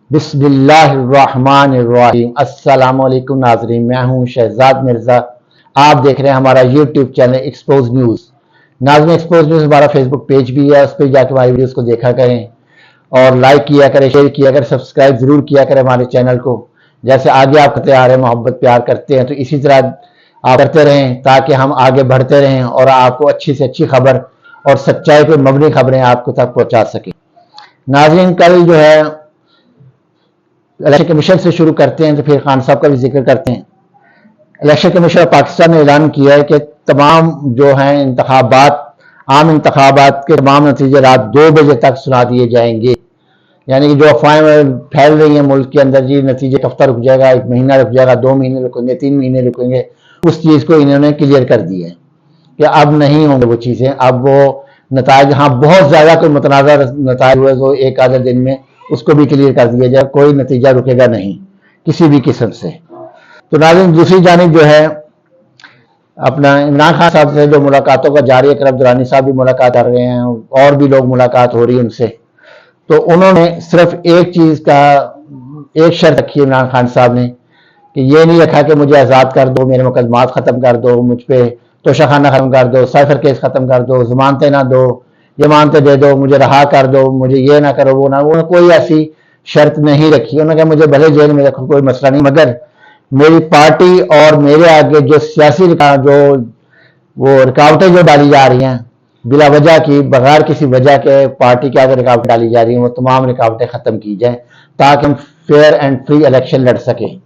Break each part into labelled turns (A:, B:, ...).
A: बिस्मिल्लाहिर्रहमानिर्रहीम। अस्सलाम वालेकुम नाजरीन, मैं हूं शहजाद मिर्जा। आप देख रहे हैं हमारा यूट्यूब चैनल एक्सपोज न्यूज़। नाजरीन, एक्सपोज न्यूज़ हमारा फेसबुक पेज भी है, उस पर जाकर हमारी वीडियोस को देखा करें और लाइक किया करें, शेयर किया करें, सब्सक्राइब जरूर किया करें हमारे चैनल को। जैसे आगे आप करते आ रहे हैं, मोहब्बत प्यार करते हैं, तो इसी तरह आप करते रहें ताकि हम आगे बढ़ते रहें और आपको अच्छी से अच्छी खबर और सच्चाई पर मबनी खबरें आपको तक पहुंचा सकें। नाजरीन, कल जो है इलेक्शन कमीशन से शुरू करते हैं तो फिर खान साहब का भी जिक्र करते हैं। इलेक्शन कमीशन ऑफ पाकिस्तान ने ऐलान किया है कि तमाम जो हैं इंतखाबात, आम इंतखाबात के तमाम नतीजे रात 2 बजे तक सुना दिए जाएंगे। यानी कि जो अफवाहें फैल रही हैं मुल्क के अंदर, जी नतीजे हफ्ता रुक जाएगा, 1 महीना रुक जाएगा, 2 महीने रुकेंगे, 3 महीने रुकेंगे, उस चीज़ को इन्होंने क्लियर कर दिया है कि अब नहीं होंगे वो चीज़ें। अब वो नतायज, हाँ बहुत ज़्यादा कोई मुतनाज़ा नतायज हुए तो एक आधे दिन में उसको भी क्लियर कर दिया जाए, कोई नतीजा रुकेगा नहीं किसी भी किस्म से। तो नाज़रीन, दूसरी जानिब जो है अपना इमरान खान साहब से जो मुलाकातों का जारी है, करब दुरानी साहब भी मुलाकात कर रहे हैं और भी लोग मुलाकात हो रही है उनसे। तो उन्होंने सिर्फ एक चीज़ का एक शर्त रखी इमरान खान साहब ने कि ये नहीं रखा कि मुझे आज़ाद कर दो, मेरे मुकदमात ख़त्म कर दो, मुझ पर तोशाखाना ख़त्म कर दो, साइफर केस ख़त्म कर दो, ज़मानतें ना दो, ये मानते दे दो, मुझे रहा कर दो, मुझे ये ना करो, वो ना। उन्होंने कोई ऐसी शर्त नहीं रखी। उन्होंने कहा मुझे भले जेल में रखो, कोई मसला नहीं, मगर मेरी पार्टी और मेरे आगे जो सियासी जो वो रुकावटें जो डाली जा रही हैं बिला वजह की, बगैर किसी वजह के पार्टी के आगे रुकावटें डाली जा रही हैं, वो तमाम रुकावटें ख़त्म की जाएँ ताकि हम फेयर एंड फ्री इलेक्शन लड़ सकें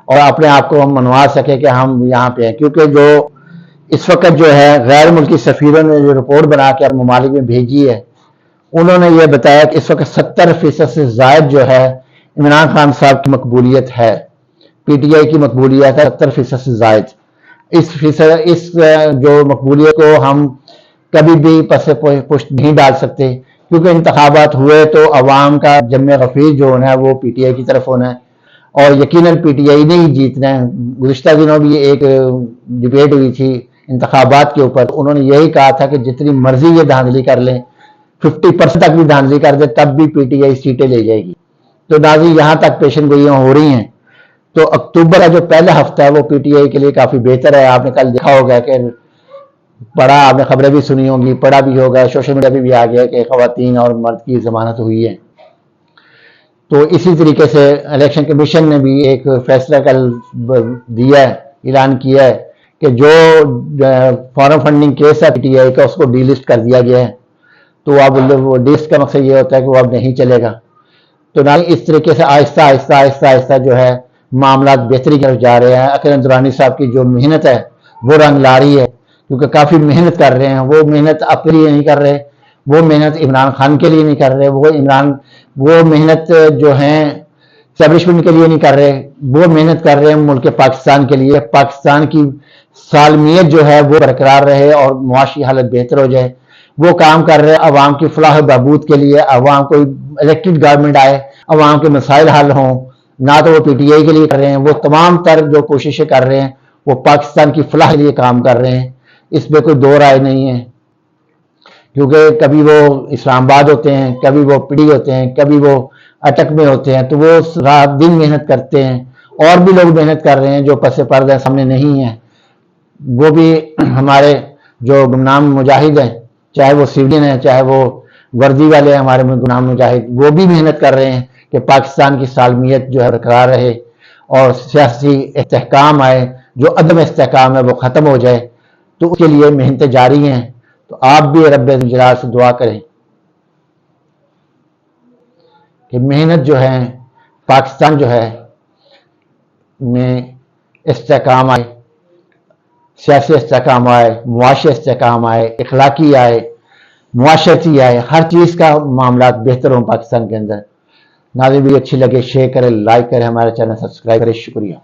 A: और अपने आप को हम मनवा सके कि हम यहाँ पे हैं। क्योंकि जो इस वक्त जो है गैर मुल्की सफीरों ने जो रिपोर्ट बना के ममालिक में भेजी है, उन्होंने ये बताया कि इस वक्त 70% से ज़ायद जो है इमरान खान साहब की मकबूलियत है, PTI की मकबूलियत है 70% से ज़ायद। इस जो मकबूलियत को हम कभी भी पसे पुष्ट नहीं डाल सकते, क्योंकि इंतखाबात हुए तो अवाम का जम्मे गफीर जो होना है वो PTI की तरफ होना है और यकीनन PTI ने ही जीतना है। गुज़िश्ता दिनों भी एक डिबेट हुई थी इंतखाबात के ऊपर, उन्होंने यही कहा था कि जितनी मर्जी ये धांधली कर लें, 50% तक भी धांधली कर दे तब भी PTI सीटें ले जाएगी। तो नाज़रीन, यहाँ तक पेशन गोइयाँ हो रही हैं। तो अक्टूबर का जो पहला हफ्ता है वो PTI के लिए काफ़ी बेहतर है। आपने कल देखा होगा कि पढ़ा, आपने खबरें भी सुनी होंगी, पढ़ा भी होगा, सोशल मीडिया पर भी आ गया कि ख़वातीन और मर्द की ज़मानत हुई है। तो इसी तरीके से इलेक्शन कमीशन ने भी एक फैसला कल दिया है, ऐलान किया है कि जो फॉरेन फंडिंग केस है PTI का, उसको डीलिस्ट कर दिया गया है। तो अब वो डिलिस्ट का मकसद ये होता है कि वो अब नहीं चलेगा। तो ना इस तरीके से आहिस्ता आहिस्ता आहिस्ता आहिस्ता जो है मामला बेहतरी की तरफ जा रहे हैं। करब दुरानी साहब की जो मेहनत है वो रंग ला रही है, क्योंकि काफ़ी मेहनत कर रहे हैं। वो मेहनत अपने लिए नहीं कर रहे, वो मेहनत इमरान खान के लिए नहीं कर रहे, वो मेहनत जो है स्टैब्लिशमेंट के लिए नहीं कर रहे, वो मेहनत कर रहे हैं मुल्क पाकिस्तान के लिए। पाकिस्तान की सालमियत जो है वो बरकरार रहे और मुआशी हालत बेहतर हो जाए, वो काम कर रहे हैं अवाम की फलाह बहबूद के लिए। अवाम को इलेक्टेड गवर्नमेंट आए, अवाम के मसाइल हल हों, ना तो वो PTI के लिए कर रहे हैं, वो तमाम तर जो कोशिशें कर रहे हैं वो पाकिस्तान की फलाह के लिए काम कर रहे हैं। इसमें कोई दो राय नहीं है, क्योंकि कभी वो इस्लामाबाद होते हैं, कभी वो पिड़ी होते हैं, कभी वो अटक में होते हैं, तो वो रात दिन मेहनत करते हैं। और भी लोग मेहनत कर रहे हैं जो पसे पर्दा सामने नहीं है, वो भी हमारे जो गुमनाम मुजाहिद हैं, चाहे वो सिविलियन है चाहे वो वर्दी वाले हैं, हमारे गुमनाम मुजाहिद, वो भी मेहनत कर रहे हैं कि पाकिस्तान की सालमियत जो है बरकरार रहे और सियासी इस्तेहकाम आए, जो अदम इस्तेहकाम है वो ख़त्म हो जाए। तो उसके लिए मेहनतें जारी हैं। तो आप भी रब्बे जलाल से दुआ करें कि मेहनत जो है पाकिस्तान जो है में इस्तेहकाम आए, सियासी इस्तेहकाम आए, मुआशी इस्तेहकाम आए, इखलाकी आए, मुआशरती आए, हर चीज़ का मामला बेहतर हो पाकिस्तान के अंदर। नाज़रीन, वीडियो अच्छी लगे शेयर करें, लाइक करें, हमारे चैनल सब्सक्राइब करें। शुक्रिया।